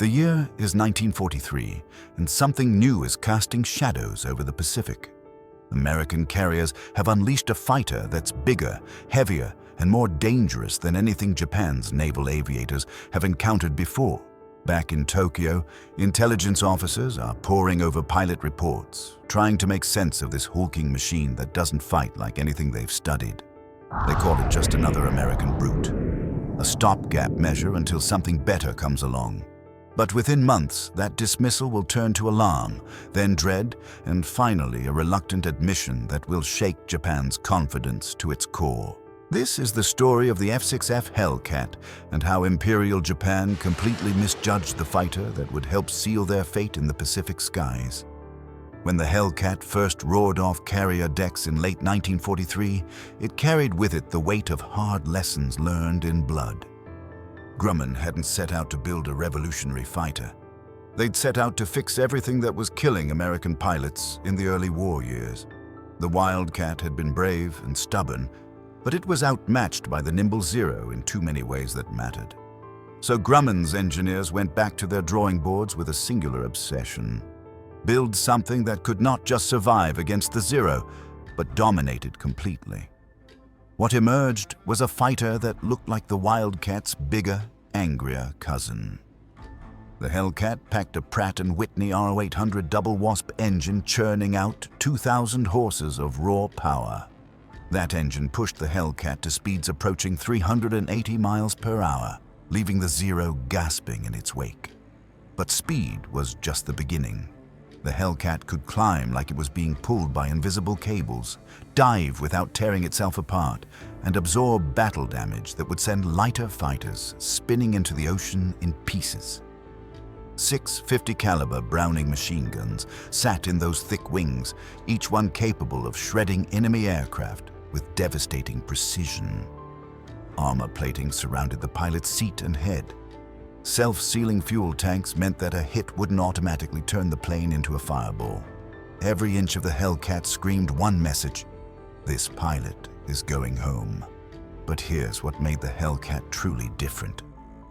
The year is 1943, and something new is casting shadows over the Pacific. American carriers have unleashed a fighter that's bigger, heavier, and more dangerous than anything Japan's naval aviators have encountered before. Back in Tokyo, intelligence officers are poring over pilot reports, trying to make sense of this hulking machine that doesn't fight like anything they've studied. They call it just another American brute, a stopgap measure until something better comes along. But within months, that dismissal will turn to alarm, then dread, and finally a reluctant admission that will shake Japan's confidence to its core. This is the story of the F6F Hellcat and how Imperial Japan completely misjudged the fighter that would help seal their fate in the Pacific skies. When the Hellcat first roared off carrier decks in late 1943, it carried with it the weight of hard lessons learned in blood. Grumman hadn't set out to build a revolutionary fighter. They'd set out to fix everything that was killing American pilots in the early war years. The Wildcat had been brave and stubborn, but it was outmatched by the nimble Zero in too many ways that mattered. So Grumman's engineers went back to their drawing boards with a singular obsession: build something that could not just survive against the Zero, but dominate it completely. What emerged was a fighter that looked like the Wildcat's bigger, angrier cousin. The Hellcat packed a Pratt & Whitney R0800 Double Wasp engine churning out 2,000 horses of raw power. That engine pushed the Hellcat to speeds approaching 380 miles per hour, leaving the Zero gasping in its wake. But speed was just the beginning. The Hellcat could climb like it was being pulled by invisible cables, dive without tearing itself apart, and absorb battle damage that would send lighter fighters spinning into the ocean in pieces. 6 50 caliber Browning machine guns sat in those thick wings, each one capable of shredding enemy aircraft with devastating precision. Armor plating surrounded the pilot's seat and head. Self-sealing fuel tanks meant that a hit wouldn't automatically turn the plane into a fireball. Every inch of the Hellcat screamed one message: this pilot is going home. But here's what made the Hellcat truly different.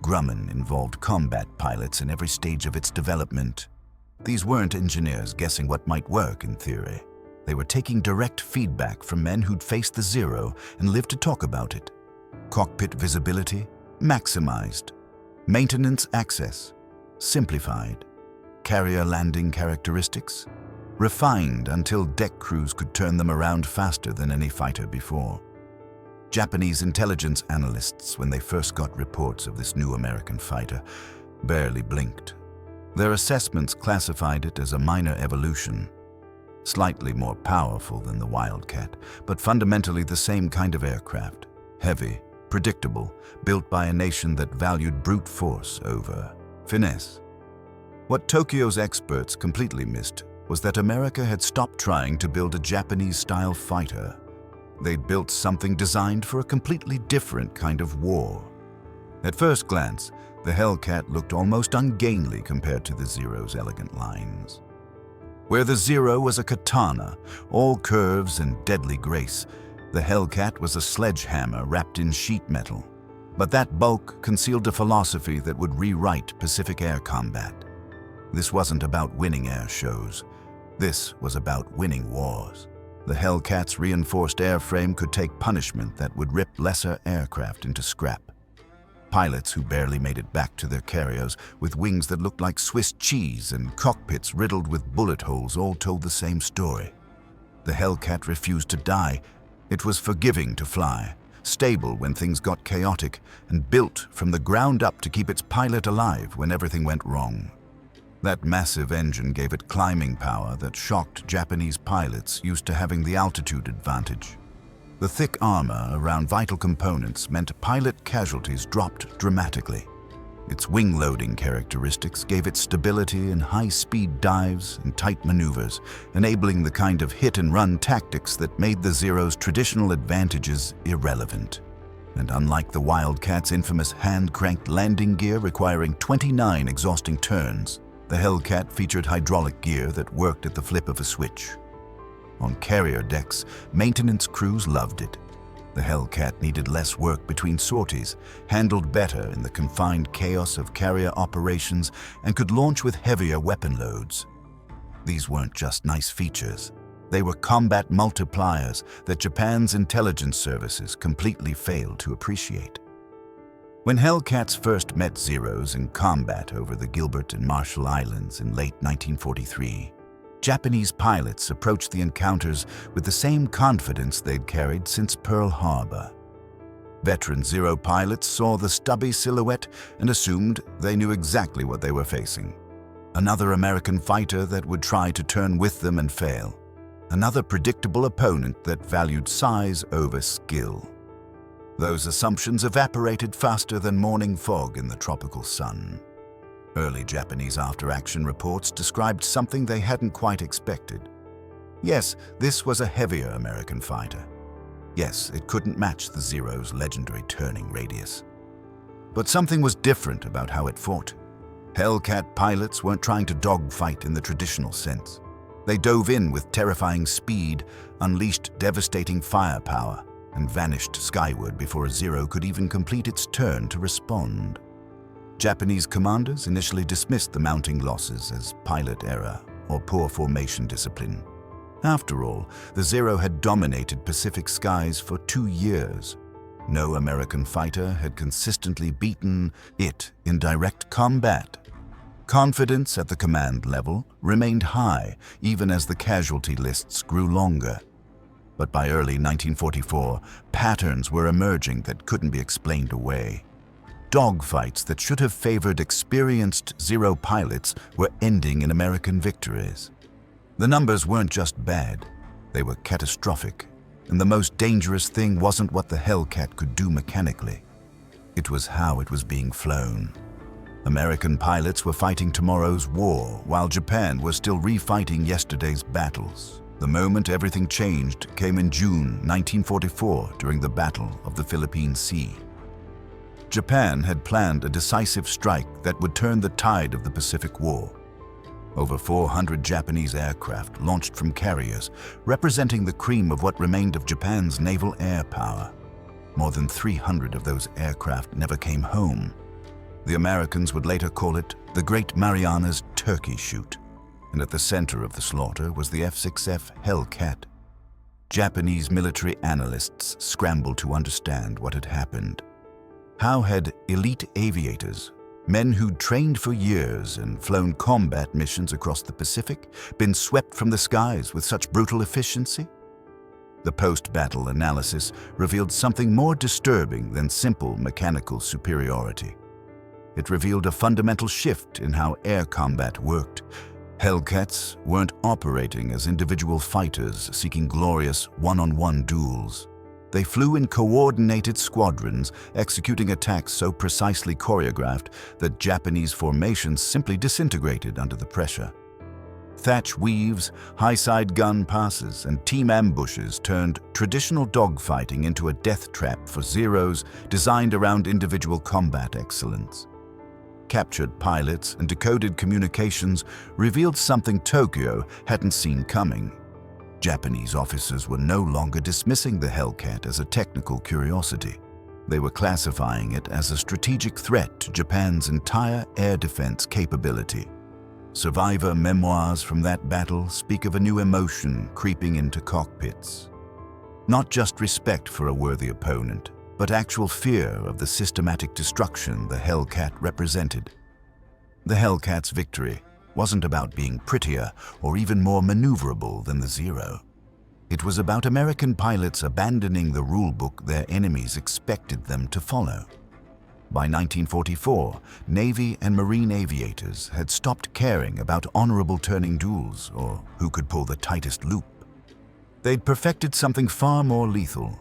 Grumman involved combat pilots in every stage of its development. These weren't engineers guessing what might work in theory. They were taking direct feedback from men who'd faced the Zero and lived to talk about it. Cockpit visibility maximized. Maintenance access simplified. Carrier landing characteristics refined until deck crews could turn them around faster than any fighter before. Japanese intelligence analysts, when they first got reports of this new American fighter, barely blinked. Their assessments classified it as a minor evolution. Slightly more powerful than the Wildcat, but fundamentally the same kind of aircraft. Heavy, predictable, built by a nation that valued brute force over finesse. What Tokyo's experts completely missed was that America had stopped trying to build a Japanese-style fighter. They'd built something designed for a completely different kind of war. At first glance, the Hellcat looked almost ungainly compared to the Zero's elegant lines. Where the Zero was a katana, all curves and deadly grace, the Hellcat was a sledgehammer wrapped in sheet metal. But that bulk concealed a philosophy that would rewrite Pacific air combat. This wasn't about winning air shows. This was about winning wars. The Hellcat's reinforced airframe could take punishment that would rip lesser aircraft into scrap. Pilots who barely made it back to their carriers with wings that looked like Swiss cheese and cockpits riddled with bullet holes all told the same story. The Hellcat refused to die. It was forgiving to fly, stable when things got chaotic, and built from the ground up to keep its pilot alive when everything went wrong. That massive engine gave it climbing power that shocked Japanese pilots used to having the altitude advantage. The thick armor around vital components meant pilot casualties dropped dramatically. Its wing-loading characteristics gave it stability in high-speed dives and tight maneuvers, enabling the kind of hit-and-run tactics that made the Zero's traditional advantages irrelevant. And unlike the Wildcat's infamous hand-cranked landing gear requiring 29 exhausting turns, the Hellcat featured hydraulic gear that worked at the flip of a switch. On carrier decks, maintenance crews loved it. The Hellcat needed less work between sorties, handled better in the confined chaos of carrier operations, and could launch with heavier weapon loads. These weren't just nice features. They were combat multipliers that Japan's intelligence services completely failed to appreciate. When Hellcats first met Zeros in combat over the Gilbert and Marshall Islands in late 1943, Japanese pilots approached the encounters with the same confidence they'd carried since Pearl Harbor. Veteran Zero pilots saw the stubby silhouette and assumed they knew exactly what they were facing. Another American fighter that would try to turn with them and fail. Another predictable opponent that valued size over skill. Those assumptions evaporated faster than morning fog in the tropical sun. Early Japanese after-action reports described something they hadn't quite expected. Yes, this was a heavier American fighter. Yes, it couldn't match the Zero's legendary turning radius. But something was different about how it fought. Hellcat pilots weren't trying to dogfight in the traditional sense. They dove in with terrifying speed, unleashed devastating firepower, and vanished skyward before a Zero could even complete its turn to respond. Japanese commanders initially dismissed the mounting losses as pilot error or poor formation discipline. After all, the Zero had dominated Pacific skies for 2 years. No American fighter had consistently beaten it in direct combat. Confidence at the command level remained high even as the casualty lists grew longer. But by early 1944, patterns were emerging that couldn't be explained away. Dogfights that should have favored experienced Zero pilots were ending in American victories. The numbers weren't just bad, they were catastrophic, and the most dangerous thing wasn't what the Hellcat could do mechanically. It was how it was being flown. American pilots were fighting tomorrow's war, while Japan was still refighting yesterday's battles. The moment everything changed came in June 1944 during the Battle of the Philippine Sea. Japan had planned a decisive strike that would turn the tide of the Pacific War. Over 400 Japanese aircraft launched from carriers, representing the cream of what remained of Japan's naval air power. More than 300 of those aircraft never came home. The Americans would later call it the Great Marianas Turkey Shoot, and at the center of the slaughter was the F6F Hellcat. Japanese military analysts scrambled to understand what had happened. How had elite aviators, men who'd trained for years and flown combat missions across the Pacific, been swept from the skies with such brutal efficiency? The post-battle analysis revealed something more disturbing than simple mechanical superiority. It revealed a fundamental shift in how air combat worked. Hellcats weren't operating as individual fighters seeking glorious one-on-one duels. They flew in coordinated squadrons, executing attacks so precisely choreographed that Japanese formations simply disintegrated under the pressure. Thatch weaves, high-side gun passes, and team ambushes turned traditional dogfighting into a death trap for Zeros designed around individual combat excellence. Captured pilots and decoded communications revealed something Tokyo hadn't seen coming. Japanese officers were no longer dismissing the Hellcat as a technical curiosity. They were classifying it as a strategic threat to Japan's entire air defense capability. Survivor memoirs from that battle speak of a new emotion creeping into cockpits. Not just respect for a worthy opponent, but actual fear of the systematic destruction the Hellcat represented. The Hellcat's victory wasn't about being prettier or even more maneuverable than the Zero. It was about American pilots abandoning the rulebook their enemies expected them to follow. By 1944, Navy and Marine aviators had stopped caring about honorable turning duels or who could pull the tightest loop. They'd perfected something far more lethal.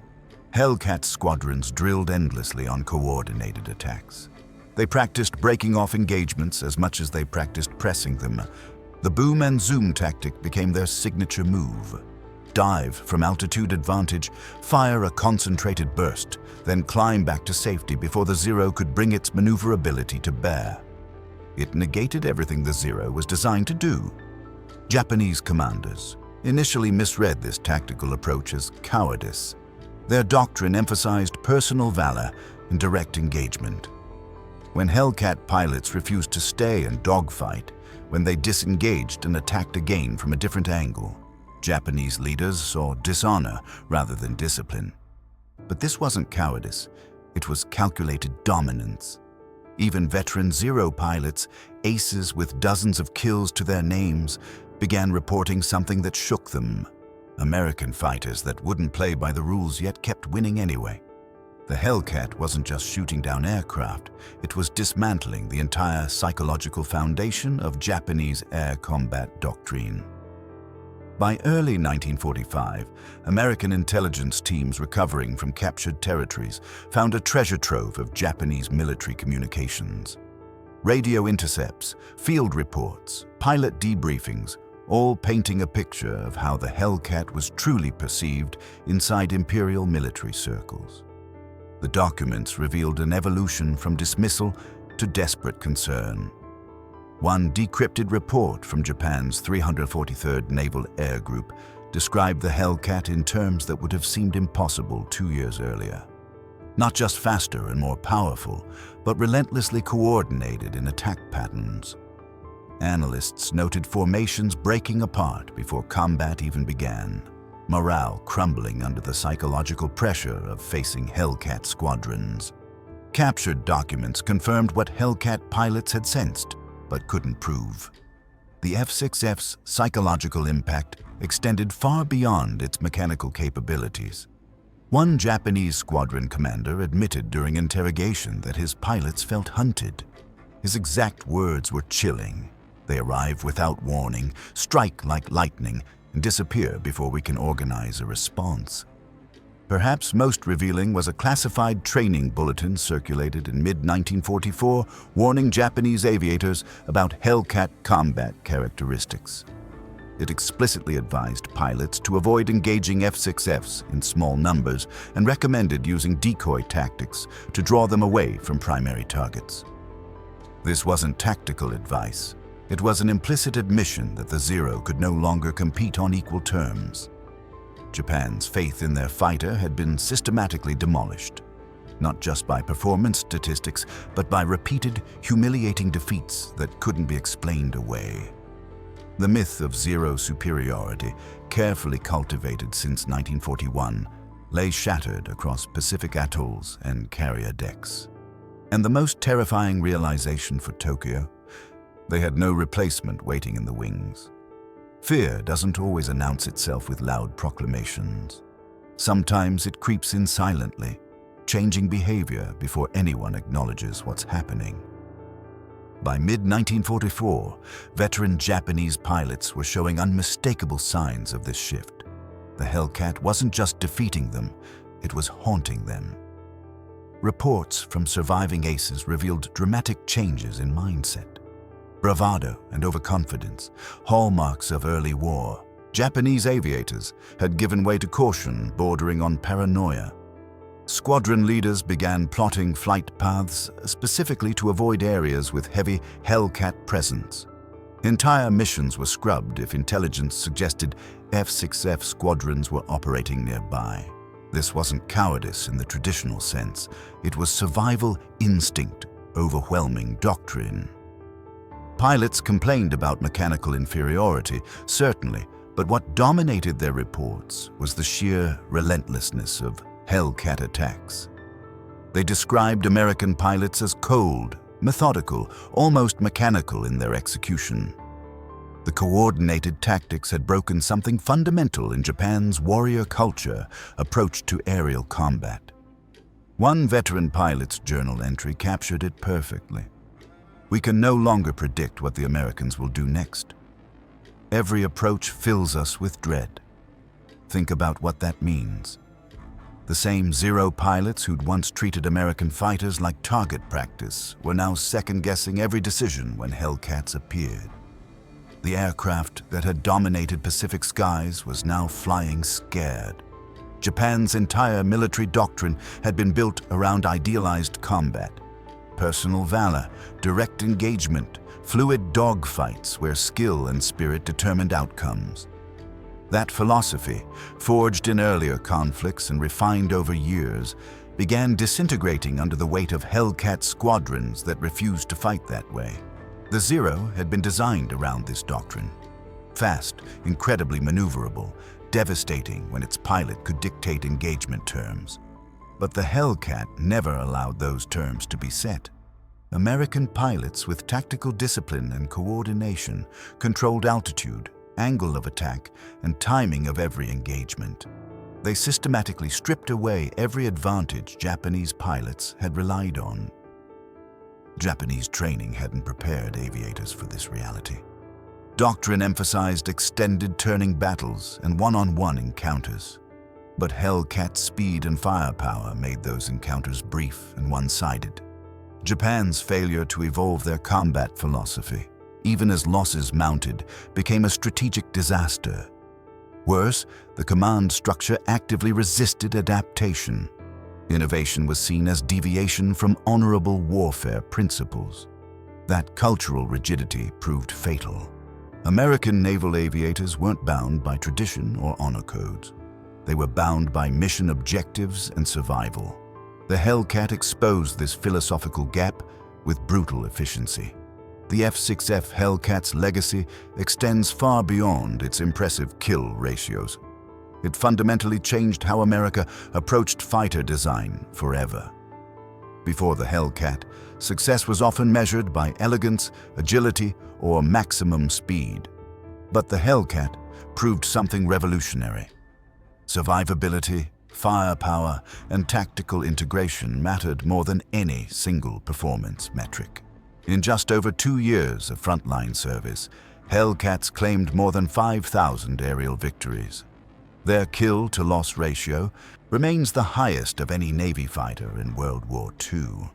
Hellcat squadrons drilled endlessly on coordinated attacks. They practiced breaking off engagements as much as they practiced pressing them. The boom and zoom tactic became their signature move. Dive from altitude advantage, fire a concentrated burst, then climb back to safety before the Zero could bring its maneuverability to bear. It negated everything the Zero was designed to do. Japanese commanders initially misread this tactical approach as cowardice. Their doctrine emphasized personal valor and direct engagement. When Hellcat pilots refused to stay and dogfight, when they disengaged and attacked again from a different angle, Japanese leaders saw dishonor rather than discipline. But this wasn't cowardice, it was calculated dominance. Even veteran Zero pilots, aces with dozens of kills to their names, began reporting something that shook them. American fighters that wouldn't play by the rules yet kept winning anyway. The Hellcat wasn't just shooting down aircraft, it was dismantling the entire psychological foundation of Japanese air combat doctrine. By early 1945, American intelligence teams recovering from captured territories found a treasure trove of Japanese military communications. Radio intercepts, field reports, pilot debriefings, all painting a picture of how the Hellcat was truly perceived inside imperial military circles. The documents revealed an evolution from dismissal to desperate concern. One decrypted report from Japan's 343rd Naval Air Group described the Hellcat in terms that would have seemed impossible 2 years earlier. Not just faster and more powerful, but relentlessly coordinated in attack patterns. Analysts noted formations breaking apart before combat even began, morale crumbling under the psychological pressure of facing Hellcat squadrons. Captured documents confirmed what Hellcat pilots had sensed, but couldn't prove. The F6F's psychological impact extended far beyond its mechanical capabilities. One Japanese squadron commander admitted during interrogation that his pilots felt hunted. His exact words were chilling. They arrive without warning, strike like lightning, and disappear before we can organize a response. Perhaps most revealing was a classified training bulletin circulated in mid-1944 warning Japanese aviators about Hellcat combat characteristics. It explicitly advised pilots to avoid engaging F-6Fs in small numbers and recommended using decoy tactics to draw them away from primary targets. This wasn't tactical advice. It was an implicit admission that the Zero could no longer compete on equal terms. Japan's faith in their fighter had been systematically demolished, not just by performance statistics, but by repeated, humiliating defeats that couldn't be explained away. The myth of Zero superiority, carefully cultivated since 1941, lay shattered across Pacific atolls and carrier decks. And the most terrifying realization for Tokyo, they had no replacement waiting in the wings. Fear doesn't always announce itself with loud proclamations. Sometimes it creeps in silently, changing behavior before anyone acknowledges what's happening. By mid-1944, veteran Japanese pilots were showing unmistakable signs of this shift. The Hellcat wasn't just defeating them, it was haunting them. Reports from surviving aces revealed dramatic changes in mindset. Bravado and overconfidence, hallmarks of early war. Japanese aviators had given way to caution bordering on paranoia. Squadron leaders began plotting flight paths specifically to avoid areas with heavy Hellcat presence. Entire missions were scrubbed if intelligence suggested F6F squadrons were operating nearby. This wasn't cowardice in the traditional sense. It was survival instinct, overwhelming doctrine. Pilots complained about mechanical inferiority, certainly, but what dominated their reports was the sheer relentlessness of Hellcat attacks. They described American pilots as cold, methodical, almost mechanical in their execution. The coordinated tactics had broken something fundamental in Japan's warrior culture approach to aerial combat. One veteran pilot's journal entry captured it perfectly. We can no longer predict what the Americans will do next. Every approach fills us with dread. Think about what that means. The same Zero pilots who'd once treated American fighters like target practice were now second-guessing every decision when Hellcats appeared. The aircraft that had dominated Pacific skies was now flying scared. Japan's entire military doctrine had been built around idealized combat. Personal valor, direct engagement, fluid dogfights where skill and spirit determined outcomes. That philosophy, forged in earlier conflicts and refined over years, began disintegrating under the weight of Hellcat squadrons that refused to fight that way. The Zero had been designed around this doctrine. Fast, incredibly maneuverable, devastating when its pilot could dictate engagement terms. But the Hellcat never allowed those terms to be set. American pilots with tactical discipline and coordination controlled altitude, angle of attack, and timing of every engagement. They systematically stripped away every advantage Japanese pilots had relied on. Japanese training hadn't prepared aviators for this reality. Doctrine emphasized extended turning battles and one-on-one encounters. But Hellcat's speed and firepower made those encounters brief and one-sided. Japan's failure to evolve their combat philosophy, even as losses mounted, became a strategic disaster. Worse, the command structure actively resisted adaptation. Innovation was seen as deviation from honorable warfare principles. That cultural rigidity proved fatal. American naval aviators weren't bound by tradition or honor codes. They were bound by mission objectives and survival. The Hellcat exposed this philosophical gap with brutal efficiency. The F6F Hellcat's legacy extends far beyond its impressive kill ratios. It fundamentally changed how America approached fighter design forever. Before the Hellcat, success was often measured by elegance, agility, or maximum speed. But the Hellcat proved something revolutionary. Survivability, firepower, and tactical integration mattered more than any single performance metric. In just over 2 years of frontline service, Hellcats claimed more than 5,000 aerial victories. Their kill-to-loss ratio remains the highest of any Navy fighter in World War II.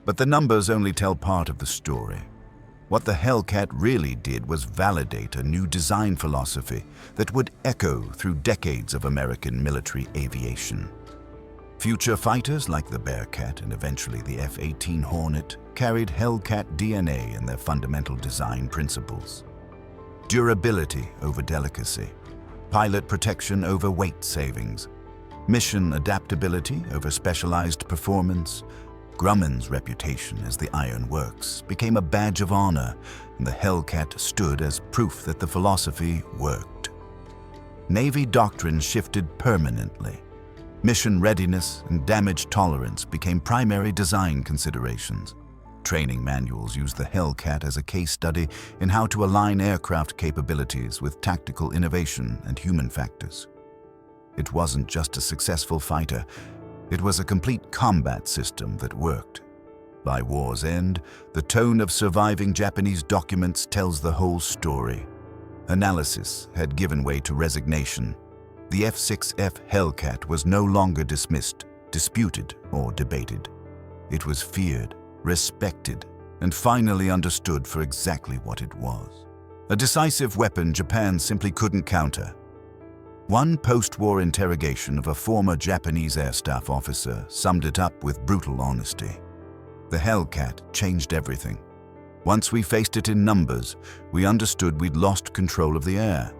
But the numbers only tell part of the story. What the Hellcat really did was validate a new design philosophy that would echo through decades of American military aviation. Future fighters like the Bearcat and eventually the F-18 Hornet carried Hellcat DNA in their fundamental design principles. Durability over delicacy, pilot protection over weight savings, mission adaptability over specialized performance. Grumman's reputation as the Iron Works became a badge of honor, and the Hellcat stood as proof that the philosophy worked. Navy doctrine shifted permanently. Mission readiness and damage tolerance became primary design considerations. Training manuals used the Hellcat as a case study in how to align aircraft capabilities with tactical innovation and human factors. It wasn't just a successful fighter, it was a complete combat system that worked. By war's end, the tone of surviving Japanese documents tells the whole story. Analysis had given way to resignation. The F6F Hellcat was no longer dismissed, disputed, or debated. It was feared, respected, and finally understood for exactly what it was. A decisive weapon Japan simply couldn't counter. One post-war interrogation of a former Japanese air staff officer summed it up with brutal honesty. The Hellcat changed everything. Once we faced it in numbers, we understood we'd lost control of the air.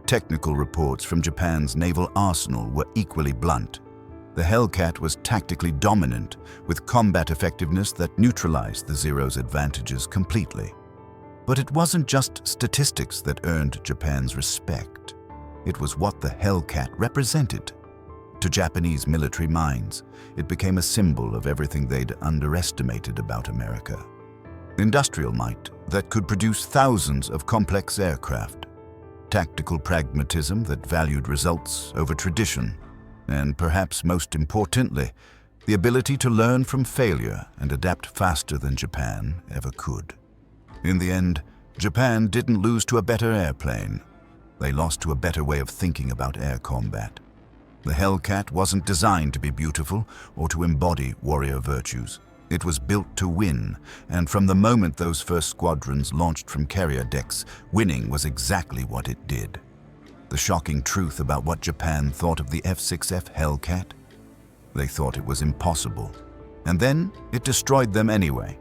Technical reports from Japan's naval arsenal were equally blunt. The Hellcat was tactically dominant, with combat effectiveness that neutralized the Zero's advantages completely. But it wasn't just statistics that earned Japan's respect. It was what the Hellcat represented. To Japanese military minds, it became a symbol of everything they'd underestimated about America. Industrial might that could produce thousands of complex aircraft. Tactical pragmatism that valued results over tradition. And perhaps most importantly, the ability to learn from failure and adapt faster than Japan ever could. In the end, Japan didn't lose to a better airplane. They lost to a better way of thinking about air combat. The Hellcat wasn't designed to be beautiful or to embody warrior virtues. It was built to win, and from the moment those first squadrons launched from carrier decks, winning was exactly what it did. The shocking truth about what Japan thought of the F6F Hellcat? They thought it was impossible. And then it destroyed them anyway.